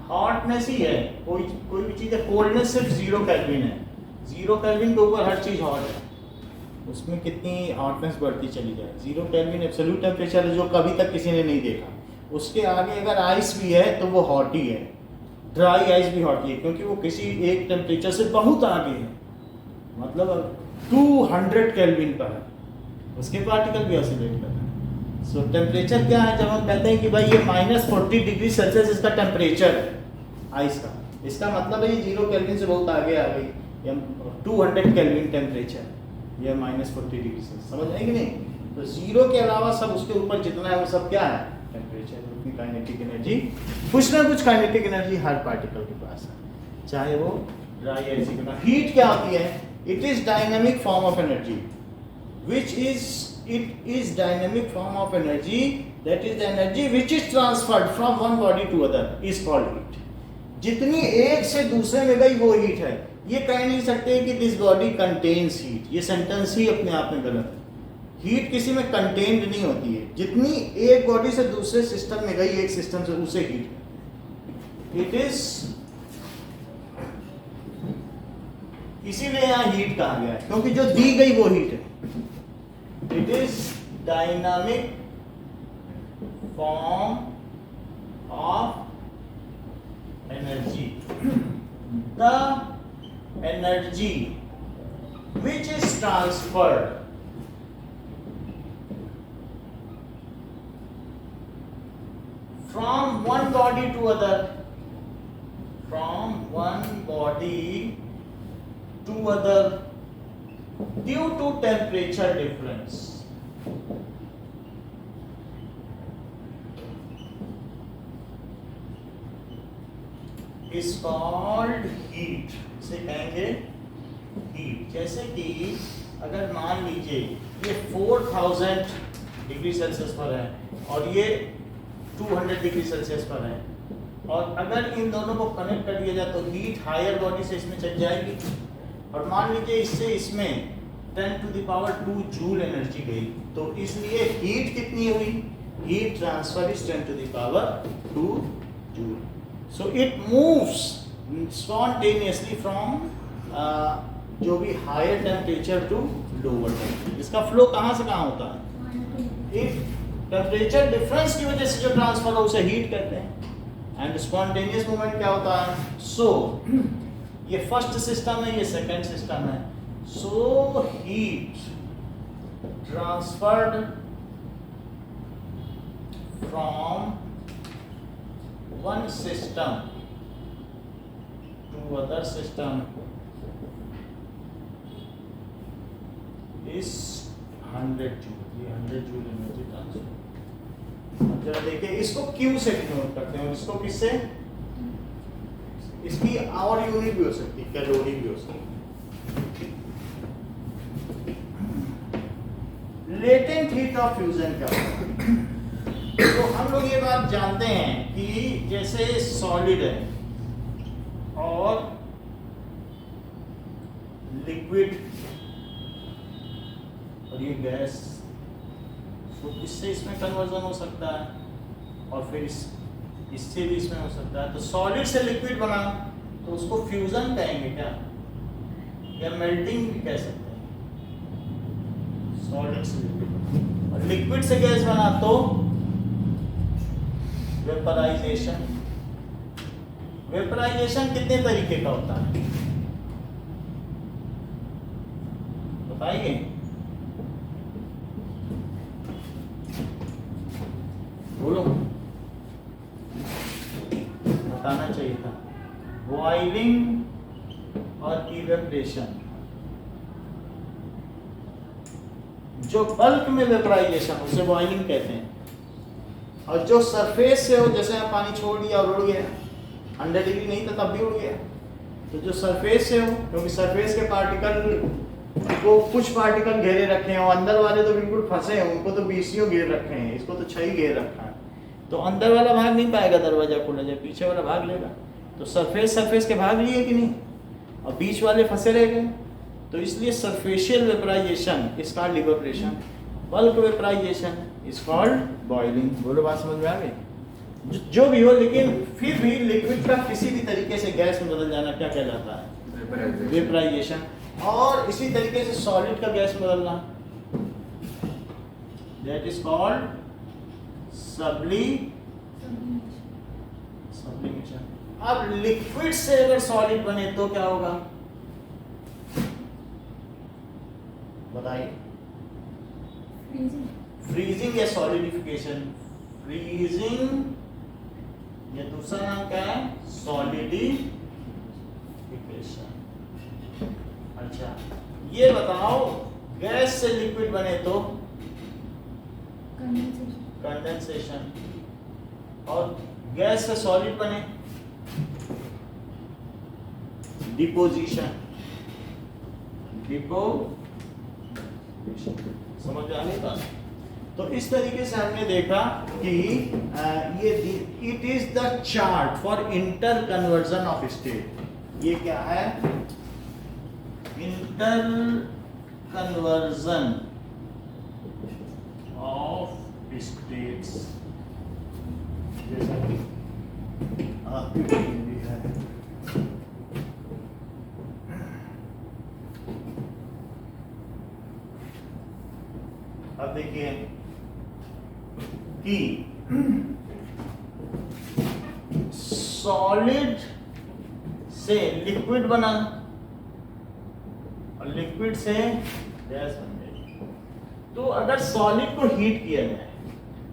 हॉटनेस ही है, कोई भी चीज है। कोल्डनेस सिर्फ 0 केल्विन है, 0 केल्विन के ऊपर हर चीज हॉट है, उसमें कितनी हॉटनेस बढ़ती चली जाए। 0 केल्विन एब्सोल्यूट टेम्परेचर है जो कभी तक किसी ने नहीं देखा। उसके आगे अगर आइस भी है तो वो हॉट ही है, ड्राई आइस भी हॉट ही है, क्योंकि वो किसी एक टेम्परेचर से बहुत आगे है, मतलब 200 केल्विन पर है, उसके पार्टिकल भी ऑसिलेट कर रहे हैं। सो टेम्परेचर क्या है? जब हम कहते हैं कि भाई ये -40 डिग्री सेल्सियस इसका टेम्परेचर है आइस का, इसका मतलब है ये 0 केल्विन से बहुत आगे आ गई, या 200 केल्विन टेम्परेचर, ये -40 डिग्री सेल्सियस। समझ आए कि नहीं? तो 0 के अलावा सब उसके ऊपर जितना है वो सब क्या है? टेम्परेचर। उतनी काइनेटिक एनर्जी, कुछ ना कुछ काइनेटिक एनर्जी हर पार्टिकल के पास है, चाहे वो ड्राई या ऐसी क्यों ना। हीट क्या होती है? It is dynamic form of energy, it is dynamic form of energy, that is the energy which is transferred from one body to other is called heat. जितनी एक से दूसरे में गई वो हीट है। ये कह नहीं सकते कि दिस बॉडी कंटेन्स हीट, ये सेंटेंस ही अपने आप में गलत है। हीट किसी में कंटेन्ड नहीं होती है, जितनी एक बॉडी से दूसरे सिस्टम में गई, एक सिस्टम से उसे हीट। इट इज, इसीलिए यहाँ हीट कहा गया है, क्योंकि जो दी गई वो हीट है। It is dynamic form of energy. The energy which is transferred from one body to other, from one body to other, due to temperature difference, is called heat। इसे कहेंगे हीट। जैसे कि अगर मान लीजिए ये 4000 डिग्री सेल्सियस पर है और ये 200 डिग्री सेल्सियस पर है, और अगर इन दोनों को कनेक्ट कर दिया जाए तो हीट हायर बॉडी से इसमें चल जाएगी, और मान लीजिए इससे इसमें 10⁻² जूल एनर्जी गई, तो इसलिए हीट कितनी हुई? Heat transfer is 10⁻² joule. So it moves spontaneously from जो भी higher temperature to lower temperature. इसका फ्लो कहाँ से कहाँ होता है? इफ टेम्परेचर डिफरेंस की वजह से जो ट्रांसफर हो उसे हीट कहते हैं। एंड स्पॉन्टेनियस मूवमेंट क्या होता है? सो ये फर्स्ट सिस्टम है, ये सेकंड सिस्टम है। So heat transferred from one system to other system is 100 joule. ये 100 जूल एनर्जी ट्रांसफर. अब जरा देखिए, इसको Q से डिनोट करते हैं और इसको किससे? इसकी और यूनिट भी हो सकती है, कैलोरी भी हो सकती है. लेटेंट हीट ऑफ फ्यूजन क्या होता है? तो हम लोग ये बात जानते हैं कि जैसे सॉलिड है और लिक्विड और ये गैस, तो इससे इसमें कन्वर्जन हो सकता है और फिर इससे भी इसमें हो सकता है. तो सॉलिड से लिक्विड बना तो उसको फ्यूजन कहेंगे क्या, या मेल्टिंग भी कह सकते हैं. सॉलिड से लिक्विड और लिक्विड से गैस बना तो वेपराइजेशन. वेपराइजेशन कितने तरीके का होता है बताइए? बोलो, बताना चाहिए था. बॉइलिंग और इवेपरेशन. जो बल्क में वेपराइजेशन उसे बॉइलिंग कहते हैं, और जो सरफेस से हो, जैसे आप पानी छोड़ दिया और उड़ गया, 100 डिग्री नहीं था तब भी उड़ गया, तो जो सरफेस से हो, क्योंकि सरफेस के पार्टिकल को कुछ पार्टिकल घेरे रखे हैं और अंदर वाले तो बिल्कुल फंसे हैं, उनको तो बीसियों घेर रखे हैं, इसको तो 6 घेर रखा है. तो अंदर वाला भाग नहीं पाएगा, दरवाजा खोला जाए, पीछे वाला भाग लेगा. तो सरफेस के भाग लिए कि नहीं, और बीच वाले फंसे रह गए. तो इसलिए surficial vaporisation is called evaporation, bulk vaporization is called boiling. बोलो, बात समझ में आ गई? जो भी हो, लेकिन फिर भी लिक्विड का किसी भी तरीके से गैस में बदल जाना क्या कहलाता है? वेपराइजेशन. और इसी तरीके से सॉलिड का गैस में बदलना, दैट इज कॉल्ड सब्लिमेशन. अब लिक्विड से अगर सॉलिड बने तो क्या होगा बताइए? फ्रीजिंग या सॉलिडिफिकेशन. फ्रीजिंग या दूसरा नाम क्या है? सॉलिडिफिकेशन. अच्छा, ये बताओ, गैस से लिक्विड बने तो कंडेंसेशन, और गैस से सॉलिड बने डिपोजिशन. समझ में आने का? तो इस तरीके से हमने देखा कि ये it is the chart for inter conversion of state. ये क्या है? Inter conversion of states. जैसा कि आपकी भी है. अब देखिए कि सॉलिड से लिक्विड बना और लिक्विड से गैस बन गई. तो अगर सॉलिड को हीट किया जाए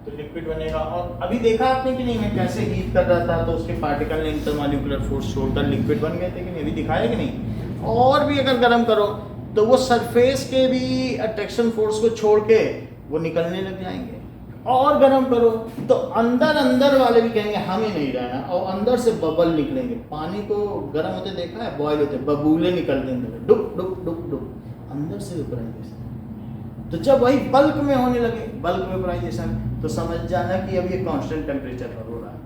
तो लिक्विड बनेगा. और अभी देखा आपने कि नहीं, मैं कैसे हीट कर रहा था तो उसके पार्टिकल ने इंटरमॉलिक्यूलर फोर्स छोड़कर लिक्विड बन गए थे कि नहीं? अभी दिखाया कि नहीं? और भी अगर गर्म करो तो वो सरफेस के भी अट्रैक्शन फोर्स को छोड़ के वो निकलने लग जाएंगे. और गर्म करो तो अंदर वाले भी कहेंगे हम ही नहीं रहना, और अंदर से बबल निकलेंगे. पानी को गर्म होते देखा है, बॉयल होते बबूले निकलते हैं, डुक डुक डुक डुक, अंदर से वेपराइजेशन. तो जब वही बल्क में होने लगे, बल्क वेपराइजेशन, तो समझ जाना कि अब ये कांस्टेंट टेम्परेचर पर हो रहा है.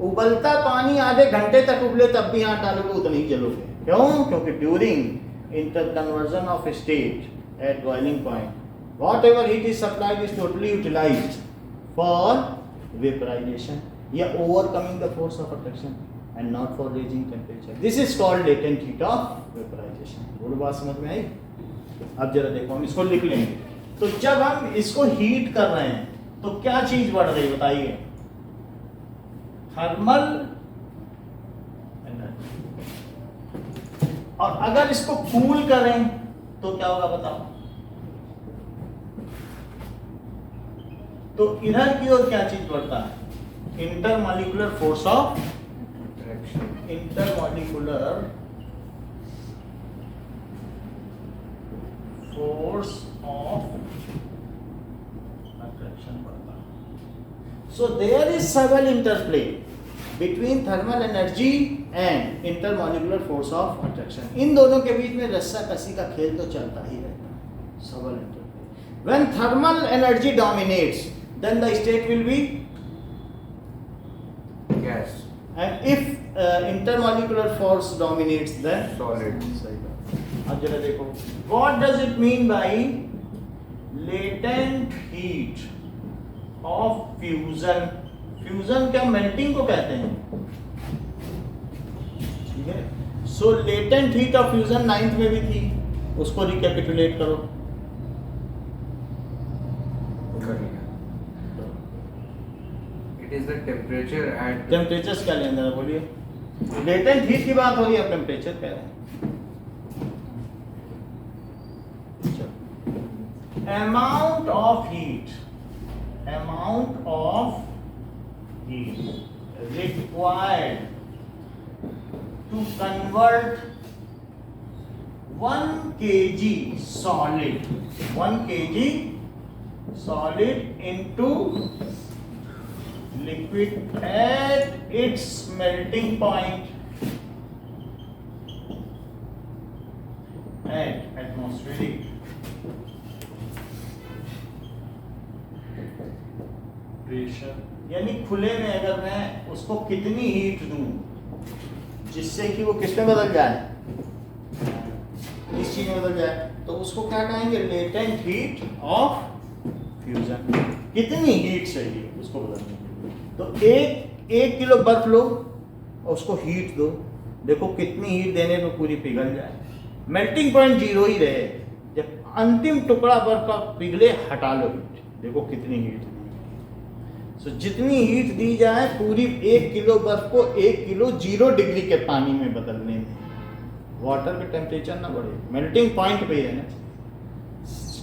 उबलता पानी आधे घंटे तक उबले तब भी हाथ डालोगे उतना ही जलोगे. क्यों? क्योंकि during interconversion of state at boiling point whatever heat is supplied is totally utilized for vaporization या overcoming the force of attraction and not for raising temperature. This is called latent heat of vaporization. बोलो, बात समझ में आई? अब जरा देखो, हम इसको लिख लेंगे. तो जब हम इसको हीट कर रहे हैं तो क्या चीज बढ़ रही है बताइए? Thermal energy. और अगर इसको कूल करें तो क्या होगा बताओ? तो इधर की ओर क्या चीज बढ़ता है? Intermolecular force of Attraction. Intermolecular force of attraction बढ़ता है. So there is several interplay between thermal energy and intermolecular force of attraction. इन दोनों के बीच में रस्साकसी का खेल तो चलता ही रहता है. Several interplay. When thermal energy dominates, then the state will be, Gas. and if intermolecular force dominates, then Solid. सही बात. अब जरा देखो, what does it mean by latent heat of fusion? Fusion क्या मेल्टिंग को कहते हैं, ठीक है. So latent heat of fusion 9th में भी थी, उसको रिकैपिटुलेट करो. It is the temperature at temperature क्या लेना है बोलिए. लेटेंट हीट की बात हो रही है, अब टेम्परेचर कह रहे हैं. Amount of heat is required to convert 1 kg solid into liquid at its melting point at atmospheric pressure. यानी खुले में अगर मैं उसको कितनी हीट दूं जिससे कि वो किस में बदल जाए, इस चीज में बदल जाए, तो उसको क्या कहेंगे? Latent heat of fusion. कितनी हीट चाहिए उसको बदलने के लिए? तो एक किलो बर्फ लो और उसको हीट दो, देखो कितनी हीट देने पे पूरी पिघल जाए. मेल्टिंग पॉइंट 0 ही रहे, जब अंतिम टुकड़ा बर्फ का पिघले हटा लो हीट, देखो कितनी हीट. तो जितनी हीट दी जाए पूरी 1 किलो बर्फ को 1 किलो 0 डिग्री के पानी में बदलने में, वाटर का टेम्परेचर ना बढ़े, मेल्टिंग पॉइंट पे है ना.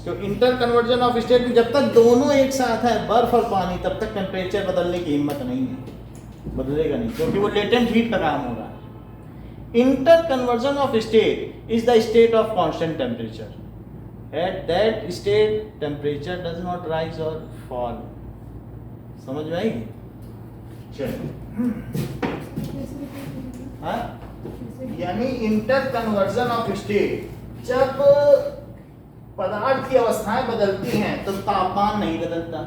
तो इंटर कन्वर्जन ऑफ स्टेट में जब तक दोनों एक साथ है, बर्फ और पानी, तब तक टेम्परेचर बदलने की हिम्मत नहीं है, बदलेगा नहीं, क्योंकि वो लेटेंट हीट का काम होगा. Inter conversion of state is the state of constant temperature. At that state temperature does not rise और फॉल. समझ में आएगी? चलो, हाँ, यानी इंटर कन्वर्जन ऑफ स्टेट, जब पदार्थ की अवस्थाएं बदलती हैं तो तापमान नहीं बदलता.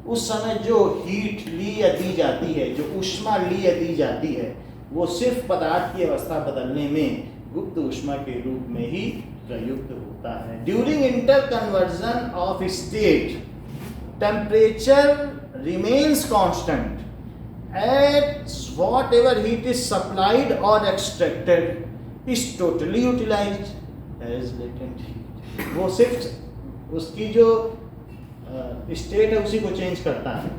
उस समय जो हीट ली या दी जाती है, जो ऊष्मा ली या दी जाती है, वो सिर्फ पदार्थ की अवस्था बदलने में गुप्त ऊष्मा के रूप में ही प्रयुक्त होता है. During inter conversion of state, temperature remains constant at whatever heat is supplied or extracted is totally utilized as latent heat. वो सिर्फ उसकी जो स्टेट है उसी को चेंज करता है,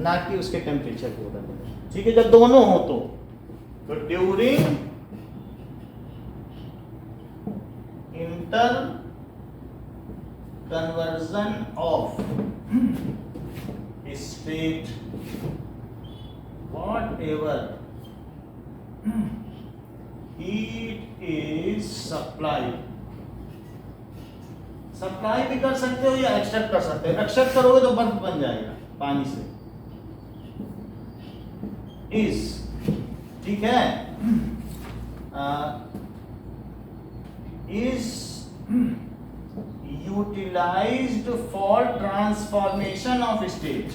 ना कि उसके टेम्परेचर को बदलता है. ठीक है, जब दोनों हो तो during inter conversion of state, whatever heat is supplied, supply भी कर सकते हो या एक्सट्रैक्ट कर सकते हो. एक्सट्रैक्ट करोगे तो बर्फ बन जाएगा पानी से. इज, ठीक है, is utilized for transformation of state.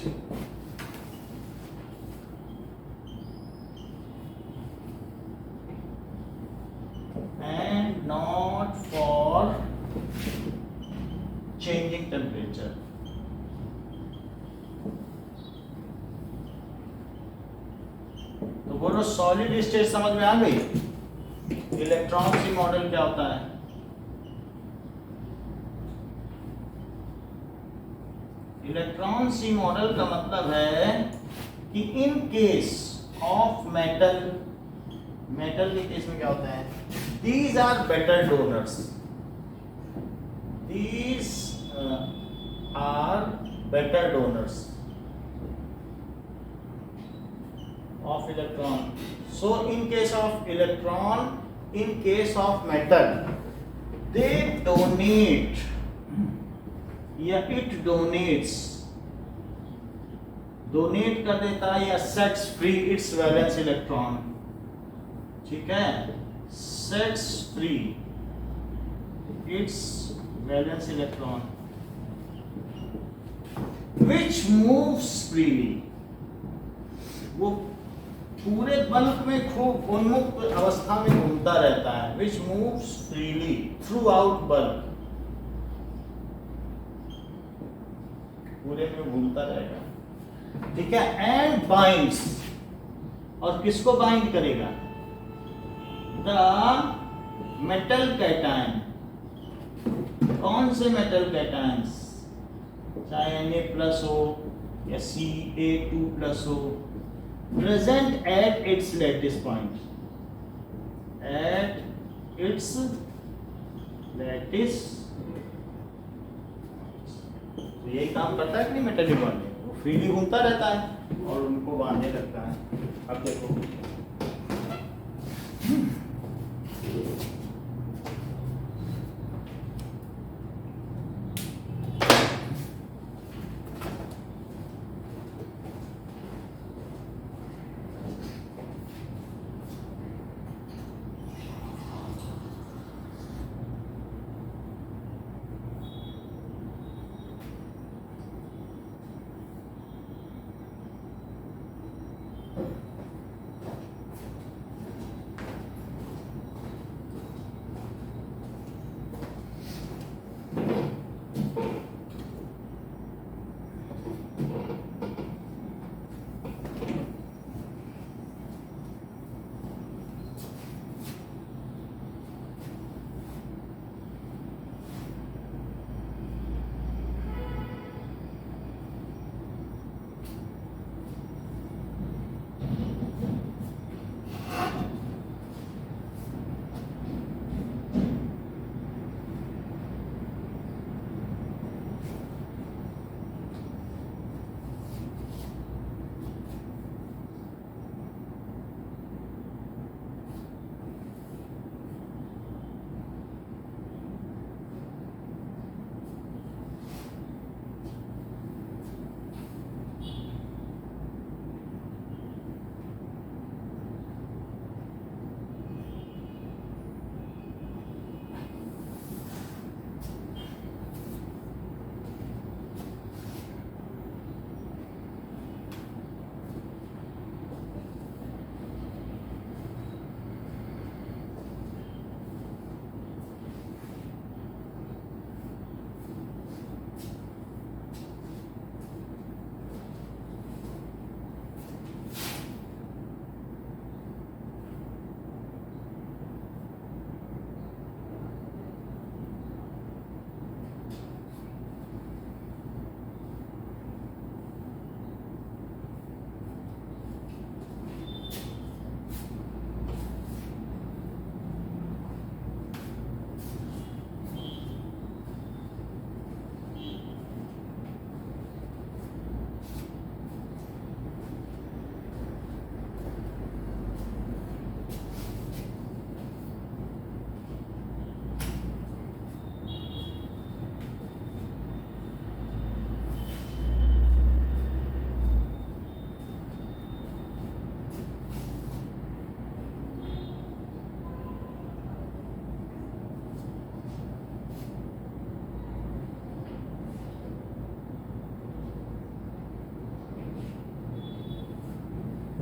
And not for changing temperature. तो बोलो सॉलिड स्टेट समझ में आ गई. इलेक्ट्रॉन की मॉडल क्या होता है? इलेक्ट्रॉन सी मॉडल का मतलब है कि इन केस ऑफ मेटल के केस में क्या होता है? These are better donors, these are better donors. of electron. So in case of electron, in case of metal, they donate, या it donates, donate कर देता है या sets free its valence electron, ठीक है, sets free its valence electron which moves freely, वो पूरे bulk में खूब उन्मुक्त अवस्था में घूमता रहता है, which moves freely throughout bulk, पूरे में घूमता रहेगा, ठीक है, and binds, और किसको बाइंड करेगा, the metal cation, कौन से मेटल कैटायंस, चाहे Na+ हो या Ca2+ हो, present at its lattice point, at its lattice, तो यही काम करता है कि नहीं मेटल बॉन्ड, वो फ्रीली घूमता रहता है और उनको बांधने लगता है। अब देखो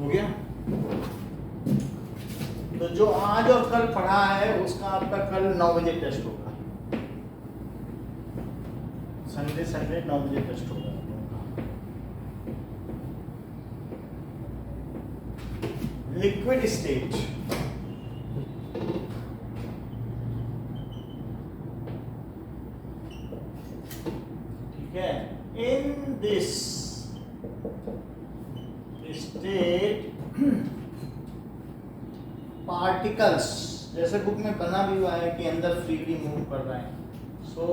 हो गया। तो जो आज और कल पढ़ा है उसका आपका कल 9 बजे टेस्ट होगा, संडे 9 बजे टेस्ट होगा। लिक्विड स्टेट, ठीक है, इन दिस स्टेट पार्टिकल्स, जैसे बुक में बना भी हुआ है कि अंदर फ्रीली मूव कर रहे हैं, so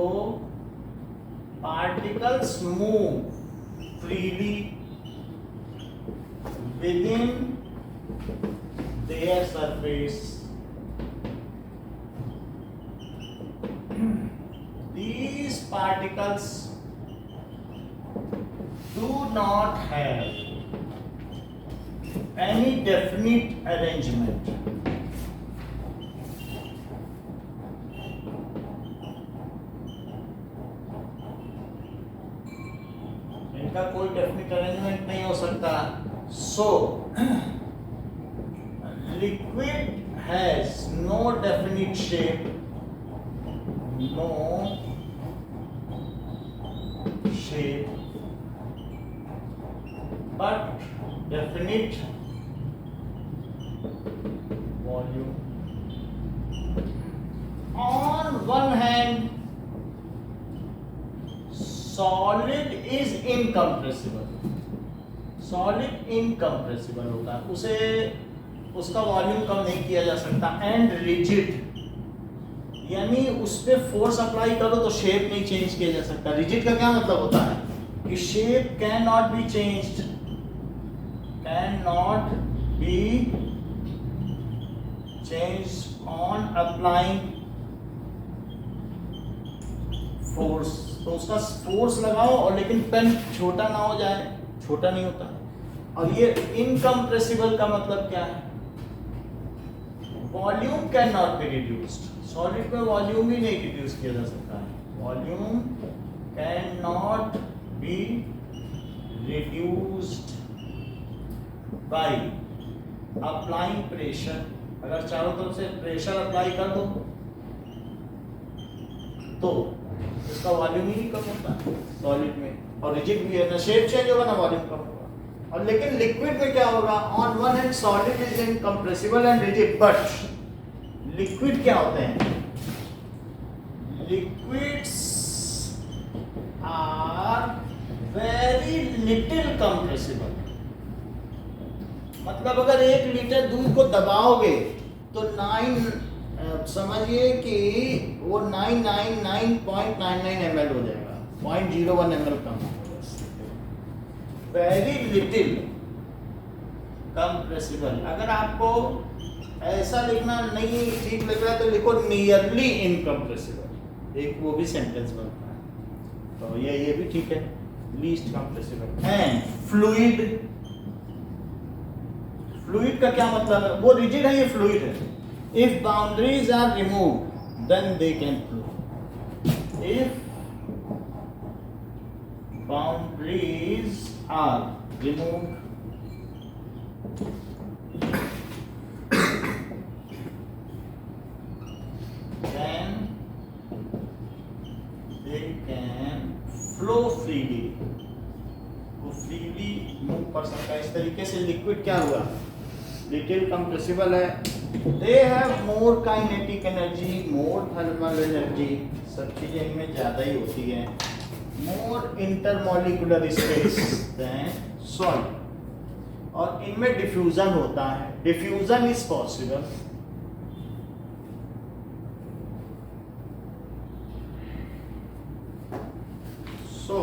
particles move freely within their surface. These particles do not have any definite arrangement. इनका कोई डेफिनेट अरेंजमेंट नहीं हो सकता. So liquid has no definite shape, no shape, but definite volume. On one hand, solid is incompressible. Solid incompressible होता है, उसे उसका volume कम नहीं किया जा सकता. एंड रिजिड, यानी उस पर फोर्स अप्लाई करो तो शेप नहीं चेंज किया जा सकता. रिजिड का क्या मतलब होता है कि shape can not be changed, can not be changed on applying force. तो उसका फोर्स लगाओ और लेकिन पेन छोटा ना हो जाए, छोटा नहीं होता. और ये इनकम्प्रेसिबल का मतलब क्या है? Volume can not be reduced. Solid में वॉल्यूम ही नहीं रिड्यूस किया जा सकता है. Volume can not be reduced by applying pressure. अगर चारों तरफ से प्रेशर अप्लाई कर दो तो इसका वॉल्यूम ही नहीं कम होता सॉलिड में. और रिजिड भी है, ना शेप चेंज होगा ना वॉल्यूम कम होगा. और लेकिन लिक्विड में क्या होगा? On one hand solid is incompressible and rigid, but liquid क्या होते हैं? Liquids are very little compressible. मतलब अगर 1 लीटर दूध को दबाओगे तो समझिए कि वो 999.99 ml हो जाएगा, 0.01 ml कम होगा. Very little compressible. अगर आपको ऐसा लिखना नहीं ठीक लग रहा है तो लिखो नियरली इनकम्प्रेसिबल. एक वो भी सेंटेंस बनता है, तो ये भी ठीक है. Least compressible. And fluid. Fluid का क्या मतलब है? वो रिजिड है, ये फ्लूइड है. If boundaries are removed, then they can flow. If boundaries are removed, then they can flow freely. वो freely move कर सकता है. इस तरीके से लिक्विड क्या हुआ? लिटिल कंप्रेसिबल है. They have more kinetic energy, more thermal energy. सब चीजें इनमें ज्यादा ही होती हैं. More intermolecular space than solid. और इनमें डिफ्यूजन होता है. Diffusion is possible. So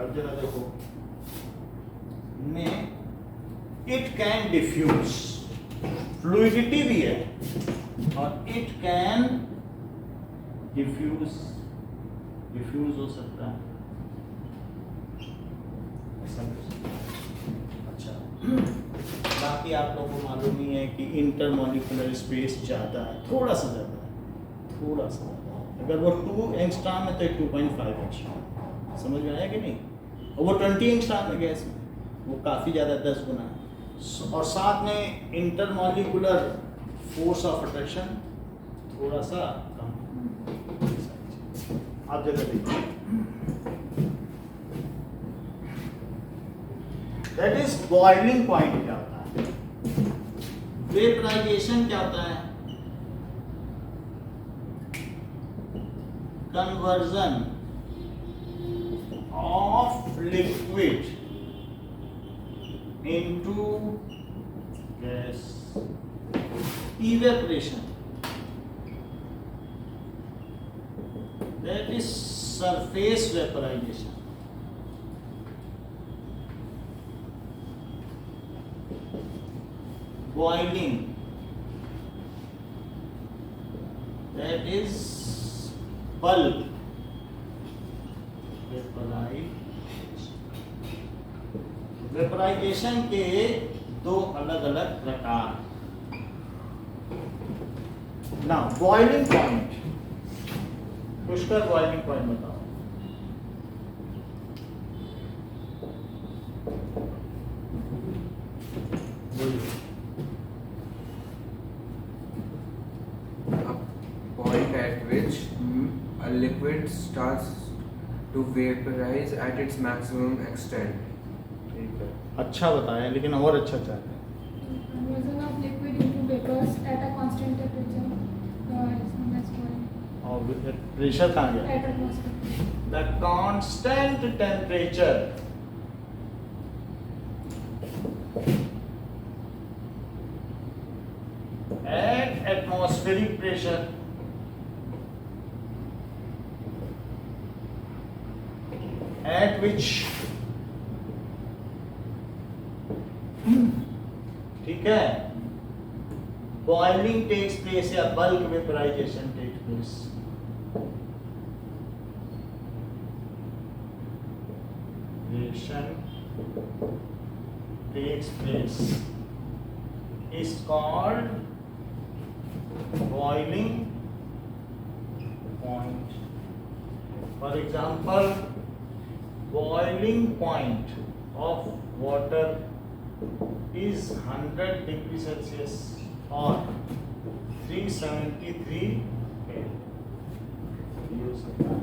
अब जरा देखो, में इट कैन डिफ्यूज. फ्लूइडिटी भी है और इट कैन डिफ्यूज हो सकता है. अच्छा, बाकी आप लोगों को मालूम ही है कि इंटरमॉलिक्यूलर स्पेस ज़्यादा है, थोड़ा सा ज़्यादा है, थोड़ा सा ज़्यादा है. अगर वो 2 एंगस्ट्रॉम है तो 2.5 एंगस्ट्रॉम. समझ में आया कि नहीं? और वो 20 एंगस्ट्रॉम है गैस में, वो काफ़ी ज़्यादा 10 गुना है. और साथ में इंटरमॉलिक्यूलर फोर्स ऑफ अट्रैक्शन थोड़ा सा कम. आप जगह देखिए, दैट इज बॉइलिंग पॉइंट. क्या होता है? वेपराइजेशन क्या होता है? Conversion of liquid into gas. Evaporation. That is surface vaporization. Boiling, that is bulk vaporization. Vaporization के दो अलग अलग प्रकार. Now boiling point, Pushkar boiling point बताओ. A point at which a liquid starts to vaporize at its maximum extent. ठीक है, अच्छा बताया, लेकिन और अच्छा चाहते हैं. Conversion of liquid into vapors at a constant temperature is known as boiling. और प्रेशर कहाँ गया? At atmosphere. The constant temperature at atmospheric pressure at which, ठीक है, boiling takes place या bulk vaporization takes place. Takes place is called boiling point. For example, boiling point of water is 100 degrees Celsius or 373 Kelvin. ये हो सकता है.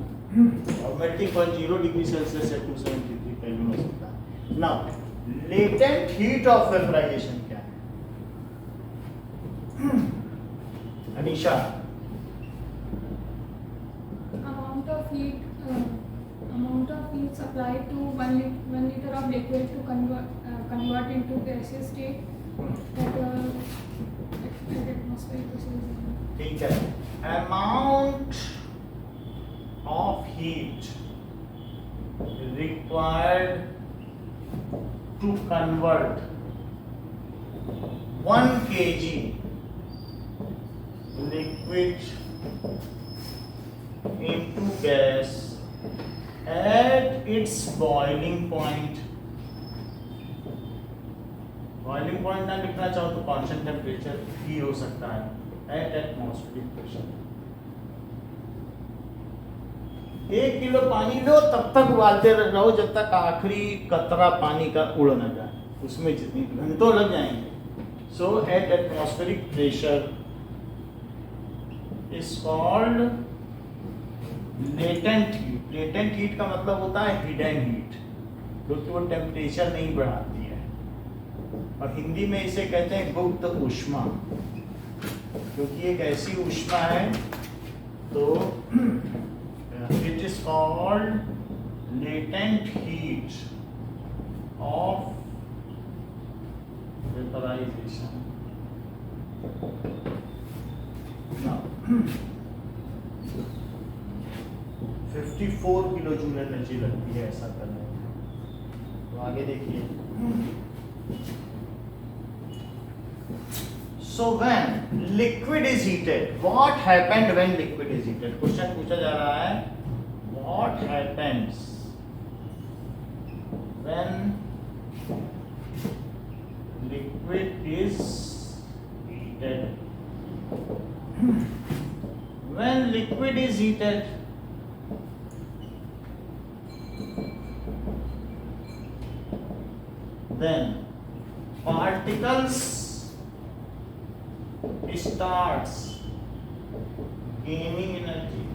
और melting point 0 degree Celsius या 273 kelvin हो सकता है. Now, latent heat of vaporization क्या है? Anisha. Amount of heat supplied to 1 liter of liquid to convert into gaseous state at atmospheric pressure. ठीक है. Amount of heat required to convert 1 kg liquid into gas at its boiling point. Boiling point ना लिखना चाहो तो constant temperature ही हो सकता है, at atmospheric pressure. 1 kilo पानी लो, तब तक उबालते रहो जब तक आखिरी कतरा पानी का उड़ न जाए. उसमें जितनी घंटों लग जाएंगे. So at atmospheric pressure is called latent heat. Latent heat का मतलब होता है hidden heat, क्योंकि वो टेम्परेचर नहीं बढ़ाती है. और हिंदी में इसे कहते हैं गुप्त ऊष्मा, क्योंकि एक ऐसी ऊष्मा है. तो it is called latent heat of vaporization. Now 54 kilo joule energy लगती है ऐसा करने में. तो आगे देखिए. So when liquid is heated, what happened when liquid is heated? Question पूछा जा रहा है, what happens when liquid is heated? When liquid is heated, then particles starts gaining energy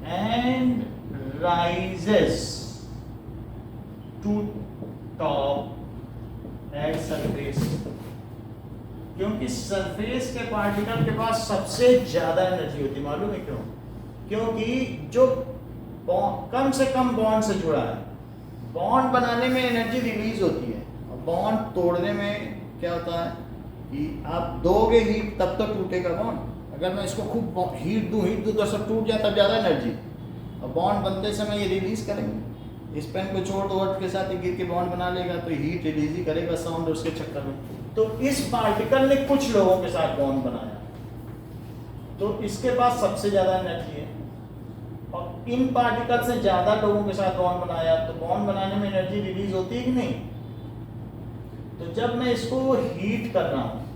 and rises to top at surface. क्योंकि surface के particle के पास सबसे ज्यादा energy होती है. मालूम है क्यों? क्योंकि जो कम से कम बॉन्ड से जुड़ा है, बॉन्ड बनाने में एनर्जी रिलीज होती है और बॉन्ड तोड़ने में क्या होता है, कि आप दोगे हीट तब तो टूटेगा बॉन्ड। अगर मैं इसको खूब हीट दूँ तो सब टूट जाए, तब ज़्यादा एनर्जी, और बॉन्ड बनते समय ये रिलीज करेंगे। इस पेन को छोड़ दो, अर्थ के साथ गिर के बॉन्ड बना लेगा तो हीट रिलीज ही करेगा साउंड उसके चक्कर में। तो इस पार्टिकल ने कुछ लोगों के साथ बॉन्ड बनाया, तो इसके पास सबसे ज़्यादा एनर्जी है, और इन पार्टिकल से ज़्यादा लोगों के साथ बॉन्ड बनाया, तो बॉन्ड बनाने में एनर्जी रिलीज होती है कि नहीं। तो जब मैं इसको हीट कर रहा हूँ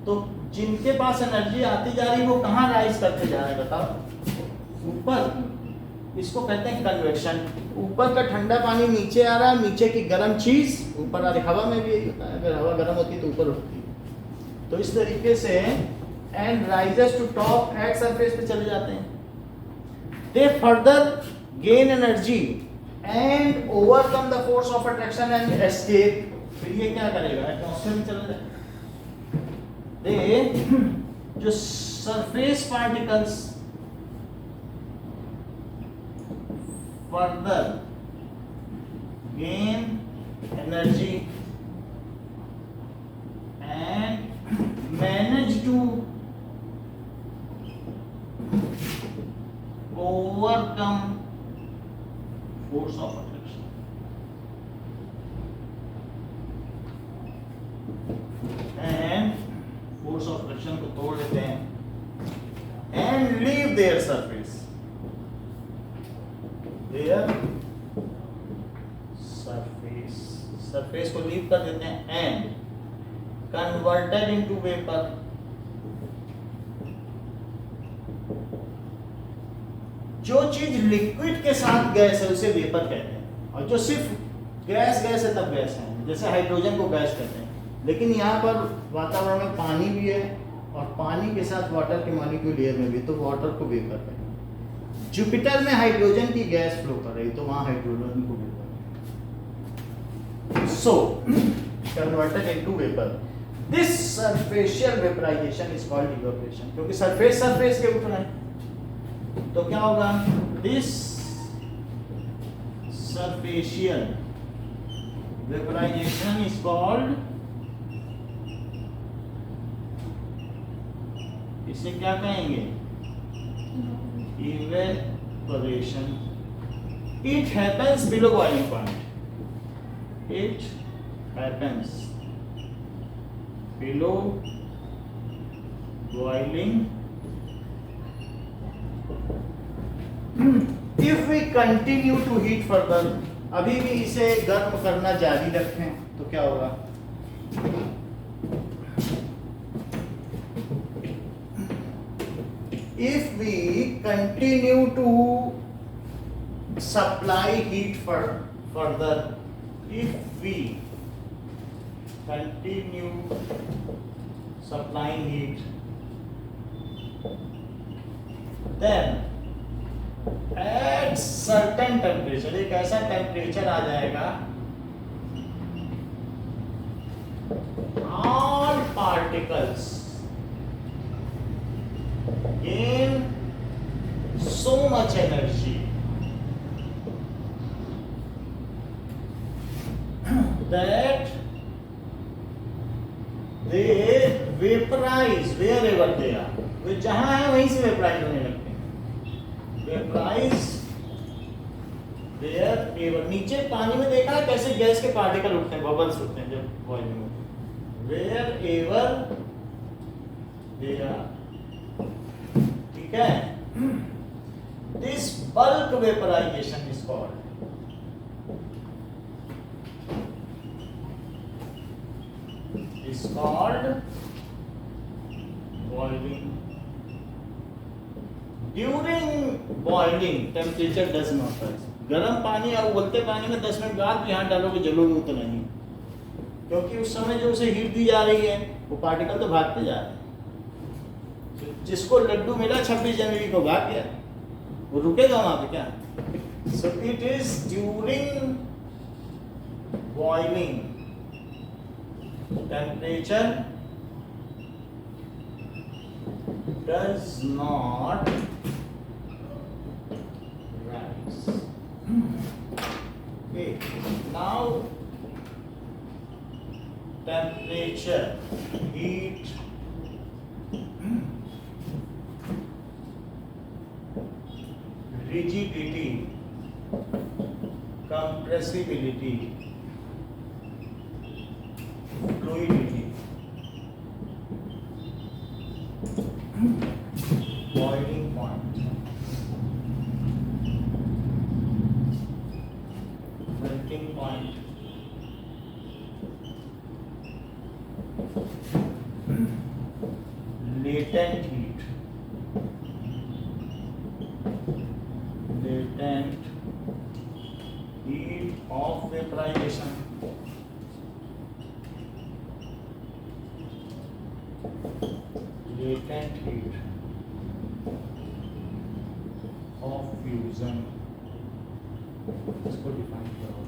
तो जिनके पास एनर्जी आती जा रही है वो कहाँ राइज करते जा रहे हैं बताओ, ऊपर। इसको कहते हैं कन्वेक्शन। ऊपर का ठंडा पानी नीचे आ रहा है, नीचे की गर्म चीज ऊपर आ रही। हवा में भी यही होता है, अगर हवा गर्म होती है तो ऊपर उठती है। तो इस तरीके से and rises to top at surface पे चले जाते हैं। They further gain energy and overcome the force of attraction and escape. फिर ये क्या करेगा, एटमॉस्फेयर में चला जाएगा। जो surface particles further gain energy and manage to overcome force of attraction and force of attraction को तोड़ देते हैं and leave their surface, their surface, surface को लीव कर देते हैं एंड कन्वर्टेड इनटू वेपर। जो चीज लिक्विड के साथ गैस है उसे वेपर कहते हैं, और जो सिर्फ गैस गैस है तब गैस है। जैसे हाइड्रोजन को गैस कहते हैं, लेकिन यहाँ पर वातावरण में पानी भी है और पानी के साथ वाटर के मॉलिक्यूल एयर में भी, तो वाटर को वेपर कहते हैं। जुपिटर में हाइड्रोजन की गैस फ्लो कर रही, तो वहाँ हाइड्रोजन को vapour. So converted into vapour, this surficial vaporisation is called evaporation, क्योंकि सरफेस के ऊपर है। तो क्या होगा, this surficial vaporisation is called, इसे क्या कहेंगे, evaporation. It happens below boiling point, it happens below boiling. If we continue to heat further, अभी भी इसे गर्म करना जारी रखें तो क्या होगा, if we continue to supply heat further, if we continue supplying heat, then at certain temperature, एक ऐसा टेम्परेचर आ जाएगा, all particles gain so much energy that they vaporize wherever they are. वे जहां है वहीं से वेपराइज होने लगते हैं। वेपराइज wherever, नीचे पानी में देखा है कैसे गैस के पार्टिकल उठते हैं, बबल्स उठते हैं जब बॉइलिंग होती है। wherever they are, ठीक है। This bulk vaporization is called, boiling. During boiling temperature does not rise. गर्म पानी और उबलते पानी में 10 मिनट बाद भी हाथ डालोगे जलोगे तो नहीं, क्योंकि उस समय जो उसे हीट दी जा रही है वो पार्टिकल तो भागते जा रहे हैं। जिसको लड्डू मिला 26 जनवरी को भाग गया, वो रुकेगा वहां पे क्या। So it is during boiling temperature does not rise. Okay, now temperature, heat, rigidity, compressibility, fluidity, boiling point, melting point, latent heat, of vaporization, latent heat of fusion. इसको डिफाइन करो.